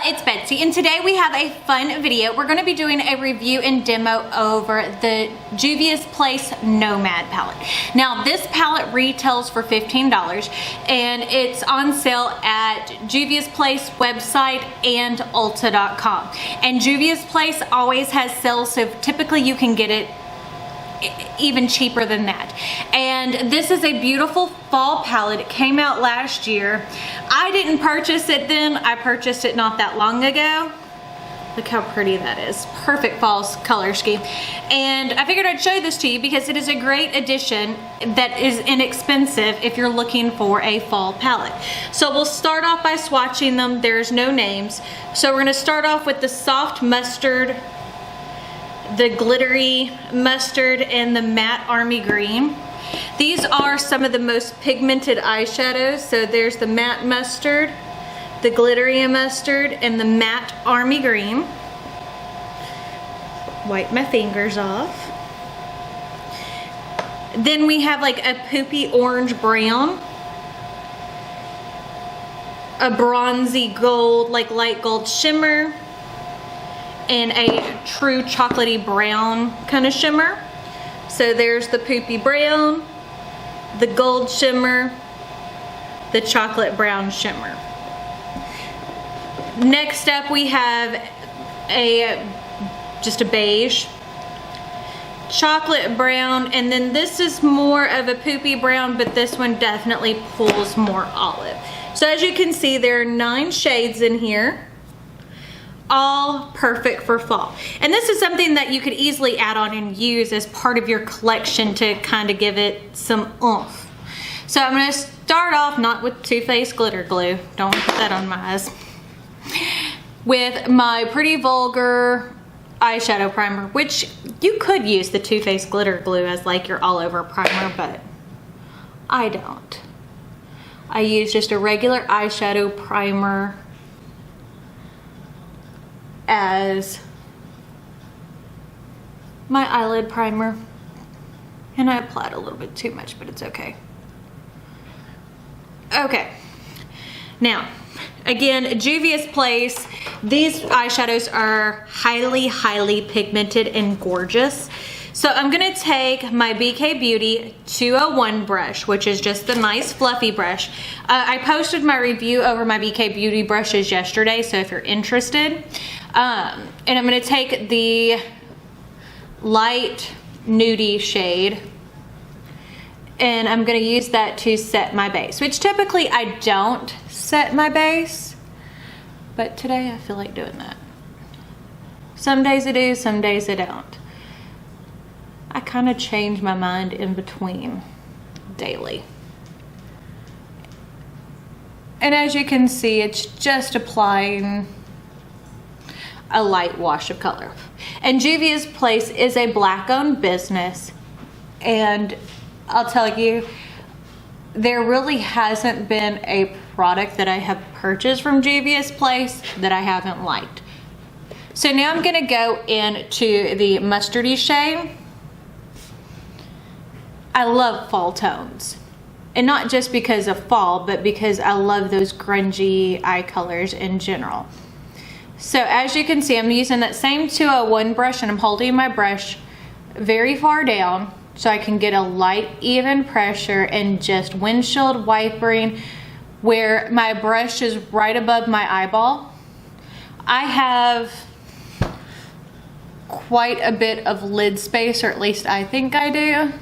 it's Betsy, and today we have a fun video. We're going to be doing a review and demo over the Juvia's Place Nomad palette. Now, this palette retails for $15, and it's on sale at Juvia's Place website and Ulta.com. And Juvia's Place always has sales, so typically you can get it even cheaper than that. And this is a beautiful fall palette. It came out last year. I didn't purchase it then. I purchased it not that long ago. Look how pretty that is. Perfect fall color scheme. And I figured I'd show this to you because it is a great addition that is inexpensive if you're looking for a fall palette. So we'll start off by swatching them. There's no names. So we're gonna start off with the soft mustard, the glittery mustard, and the matte army green. These are some of the most pigmented eyeshadows. So there's the matte mustard, the glittery mustard, and the matte army green. Wipe my fingers off. Then we have like a poopy orange brown, a bronzy gold, like light gold shimmer, and a true chocolatey brown kind of shimmer. So there's the poopy brown, the gold shimmer, the chocolate brown shimmer. Next up we have just a beige, chocolate brown, and then this is more of a poopy brown, but this one definitely pulls more olive. So as you can see, there are 9 shades in here, all perfect for fall. And this is something that you could easily add on and use as part of your collection to kind of give it some oomph. So I'm going to start off not with Too Faced glitter glue, don't want to put that on my eyes, with my Pretty Vulgar eyeshadow primer, which you could use the Too Faced glitter glue as like your all over primer, but I don't. I use just a regular eyeshadow primer as my eyelid primer, and I applied a little bit too much, but it's okay. Okay, now again, Juvia's Place, these eyeshadows are highly pigmented and gorgeous. So I'm gonna take my BK Beauty 201 brush, which is just a nice fluffy brush. I posted my review over my BK Beauty brushes yesterday, so if you're interested. And I'm gonna take the light nudie shade, and I'm gonna use that to set my base, which typically I don't set my base, but today I feel like doing that. Some days I do, some days I don't. I kind of change my mind in between daily. And as you can see, it's just applying a light wash of color. And Juvia's Place is a black-owned business, and I'll tell you, there really hasn't been a product that I have purchased from Juvia's Place that I haven't liked. So now I'm gonna go into the mustardy shade. I love fall tones, and not just because of fall, but because I love those grungy eye colors in general. So as you can see, I'm using that same 201 brush, and I'm holding my brush very far down so I can get a light, even pressure and just windshield wipering where my brush is right above my eyeball. I have quite a bit of lid space, or at least I think I do,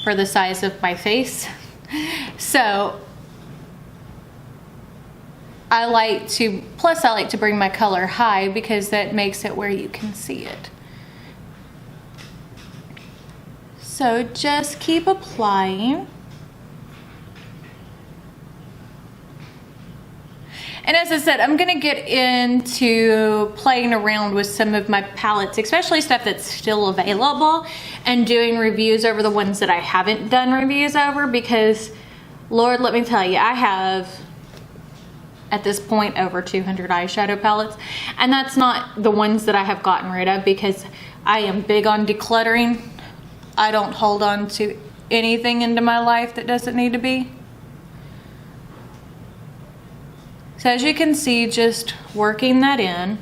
for the size of my face. So I like to bring my color high because that makes it where you can see it. So just keep applying. And as I said, I'm gonna get into playing around with some of my palettes, especially stuff that's still available, and doing reviews over the ones that I haven't done reviews over, because Lord, let me tell you, I have at this point over 200 eyeshadow palettes, and that's not the ones that I have gotten rid of because I am big on decluttering. I don't hold on to anything into my life that doesn't need to be. So as you can see, just working that in.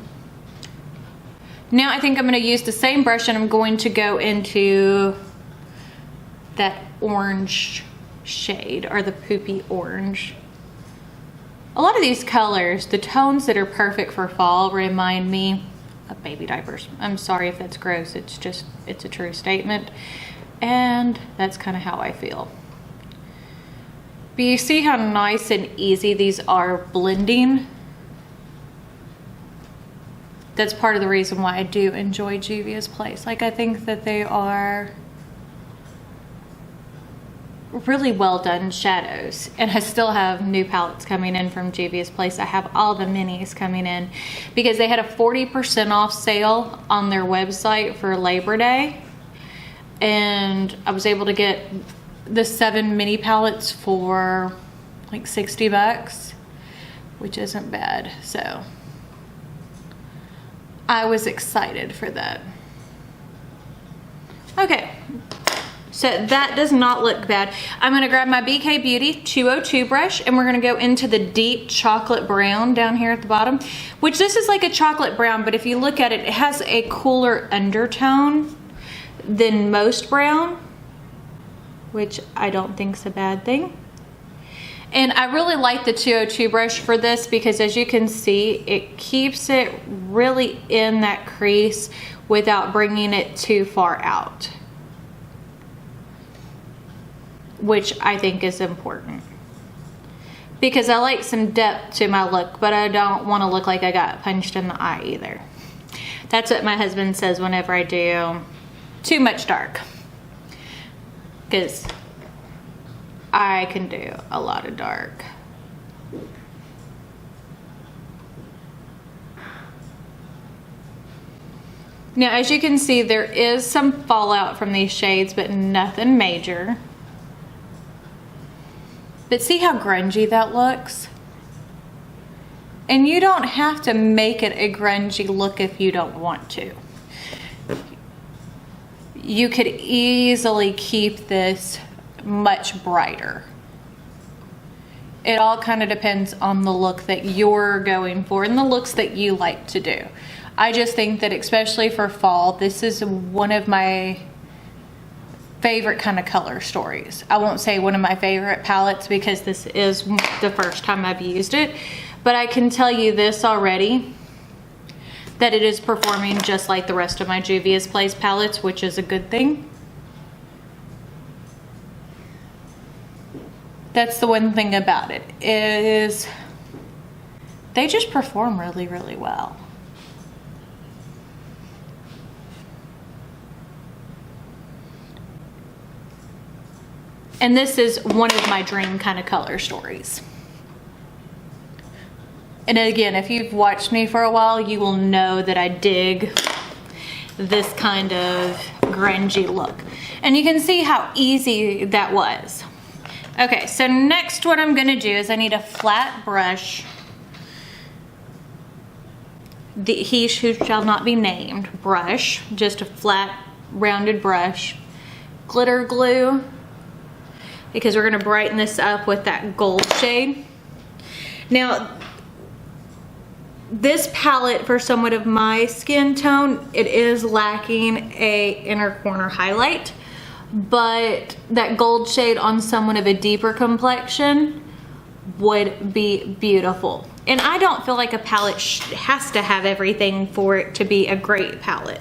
Now I think I'm going to use the same brush and I'm going to go into that orange shade, or the poopy orange. A lot of these colors, the tones that are perfect for fall, remind me of baby diapers. I'm sorry if that's gross, it's a true statement. And that's kind of how I feel. But you see how nice and easy these are blending? That's part of the reason why I do enjoy Juvia's Place. Like, I think that they are really well done shadows. And I still have new palettes coming in from Juvia's Place. I have all the minis coming in because they had a 40% off sale on their website for Labor Day. And I was able to get the 7 mini palettes for like 60 bucks, which isn't bad. So I was excited for that. Okay, so that does not look bad. I'm gonna grab my BK Beauty 202 brush and we're gonna go into the deep chocolate brown down here at the bottom, which this is like a chocolate brown, but if you look at it, it has a cooler undertone than most brown, which I don't think is a bad thing. And I really like the 202 brush for this because as you can see, it keeps it really in that crease without bringing it too far out, which I think is important. Because I like some depth to my look, but I don't want to look like I got punched in the eye either. That's what my husband says whenever I do too much dark. Because I can do a lot of dark. Now, as you can see, there is some fallout from these shades, but nothing major. But see how grungy that looks? And you don't have to make it a grungy look if you don't want to. You could easily keep this much brighter. It all kind of depends on the look that you're going for and the looks that you like to do. I just think that especially for fall, this is one of my favorite kind of color stories. I won't say one of my favorite palettes because this is the first time I've used it, but I can tell you this already, that it is performing just like the rest of my Juvia's Place palettes, which is a good thing. That's the one thing about it, is they just perform really, really well. And this is one of my dream kind of color stories. And again, if you've watched me for a while, you will know that I dig this kind of grungy look. And you can see how easy that was. Okay, so next what I'm gonna do is I need a flat brush. The he who shall not be named brush, just a flat rounded brush. Glitter glue, because we're gonna brighten this up with that gold shade. Now, this palette, for somewhat of my skin tone, it is lacking a inner corner highlight, but that gold shade on someone of a deeper complexion would be beautiful. And I don't feel like a palette has to have everything for it to be a great palette.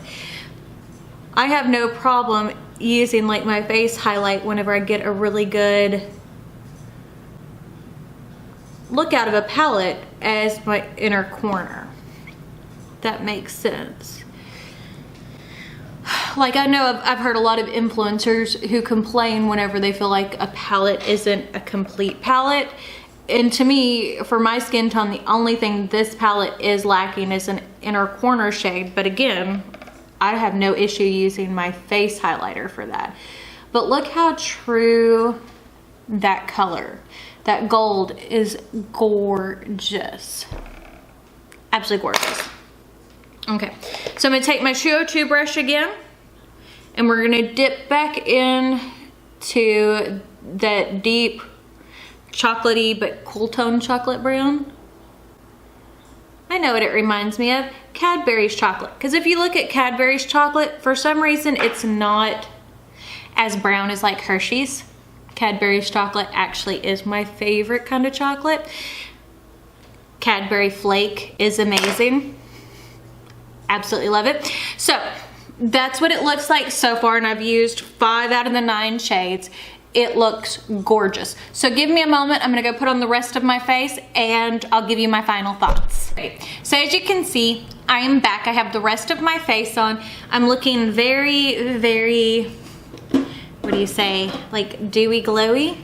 I have no problem using like my face highlight whenever I get a really good look out of a palette as my inner corner. That makes sense. Like, I know I've heard a lot of influencers who complain whenever they feel like a palette isn't a complete palette. And to me, for my skin tone, the only thing this palette is lacking is an inner corner shade. But again, I have no issue using my face highlighter for that. But look how true that color, that gold, is gorgeous. Absolutely gorgeous. Okay, so I'm gonna take my 202 brush again, and we're gonna dip back in to that deep chocolatey but cool tone chocolate brown. know what it reminds me of? Cadbury's chocolate. Because if you look at Cadbury's chocolate, for some reason it's not as brown as like Hershey's. Cadbury's chocolate actually is my favorite kind of chocolate. Cadbury Flake is amazing. Absolutely love it. So that's what it looks like so far, and I've used 5 out of the 9 shades. It looks gorgeous. So give me a moment. I'm gonna go put on the rest of my face and I'll give you my final thoughts. So as you can see, I am back. I have the rest of my face on. I'm looking very, very, what do you say, like dewy glowy?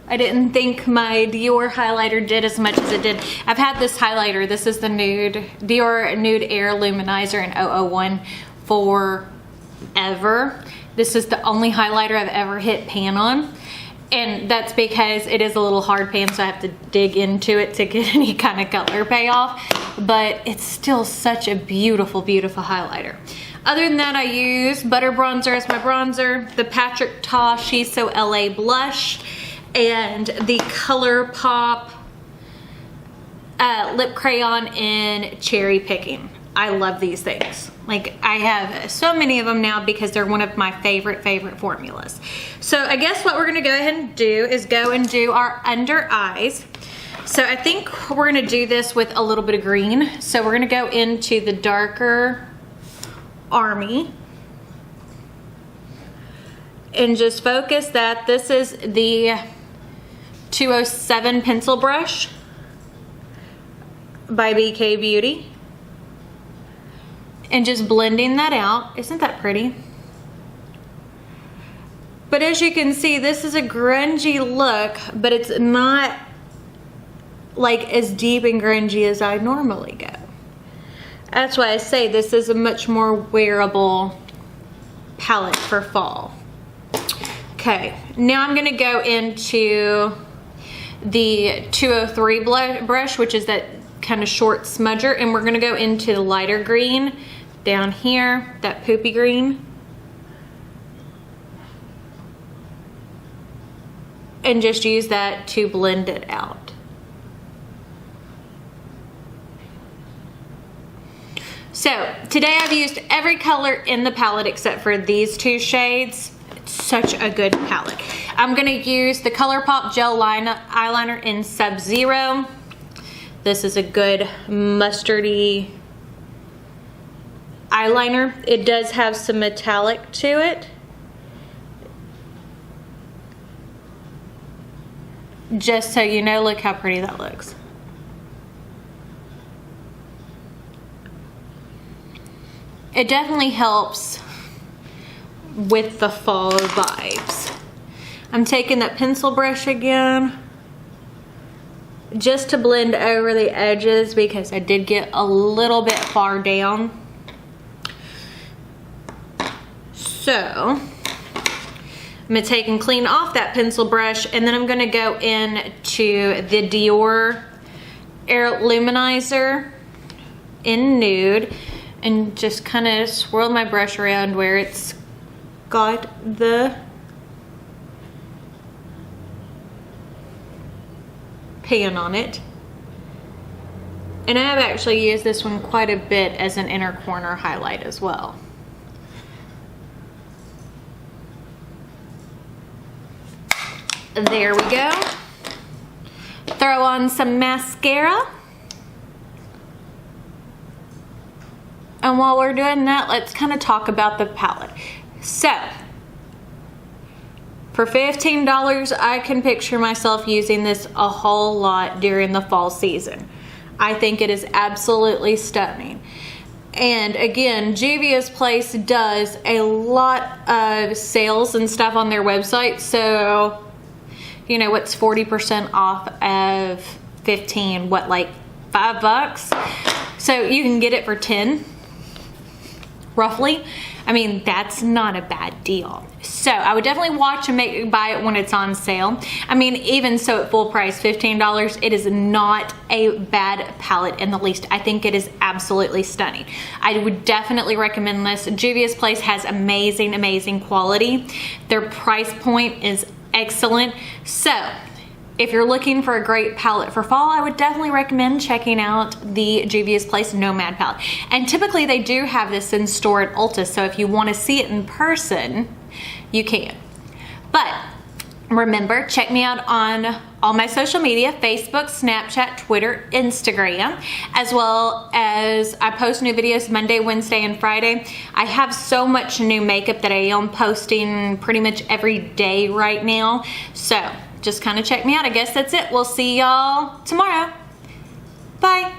I didn't think my Dior highlighter did as much as it did. I've had this highlighter. This is the Dior Nude Air Luminizer in 001 forever. This is the only highlighter I've ever hit pan on. And that's because it is a little hard pan, so I have to dig into it to get any kind of color payoff. But it's still such a beautiful, beautiful highlighter. Other than that, I use Butter Bronzer as my bronzer, the Patrick Ta She's So LA blush, and the ColourPop lip crayon in Cherry Picking. I love these things. Like, I have so many of them now because they're one of my favorite formulas. So I guess what we're gonna go ahead and do is go and do our under eyes. So I think we're gonna do this with a little bit of green. So we're gonna go into the darker Army and just focus that. This is the 207 pencil brush by BK Beauty. And just blending that out. Isn't that pretty? But as you can see, this is a grungy look, but it's not like as deep and grungy as I normally go. That's why I say this is a much more wearable palette for fall. Okay, now I'm gonna go into the 203 brush, which is that kind of short smudger, and we're gonna go into the lighter green down here, that poopy green, and just use that to blend it out. So today I've used every color in the palette except for these 2 shades. It's such a good palette. I'm gonna use the ColourPop Gel Eyeliner in Sub-Zero. This is a good mustardy eyeliner. It does have some metallic to it. Just so you know, look how pretty that looks. It definitely helps with the fall vibes. I'm taking that pencil brush again just to blend over the edges because I did get a little bit far down. So I'm gonna take and clean off that pencil brush, and then I'm gonna go into the Dior Air Luminizer in Nude and just kind of swirl my brush around where it's got the pan on it. And I have actually used this one quite a bit as an inner corner highlight as well. There we go. Throw on some mascara. And while we're doing that, let's kind of talk about the palette. So, for $15, I can picture myself using this a whole lot during the fall season. I think it is absolutely stunning. And again, Juvia's Place does a lot of sales and stuff on their website. So, you know, what's 40% off of 15? What, like $5? So you can get it for 10, roughly. I mean, that's not a bad deal. So I would definitely watch and buy it when it's on sale. I mean, even so at full price, $15, it is not a bad palette in the least. I think it is absolutely stunning. I would definitely recommend this. Juvia's Place has amazing, amazing quality. Their price point is excellent. So if you're looking for a great palette for fall, I would definitely recommend checking out the Juvia's Place Nomad palette. And typically they do have this in store at Ulta, so if you want to see it in person, you can. But remember, check me out on all my social media, Facebook, Snapchat, Twitter, Instagram, as well as I post new videos Monday, Wednesday, and Friday. I have so much new makeup that I am posting pretty much every day right now. So just kind of check me out. I guess that's it. We'll see y'all tomorrow. Bye.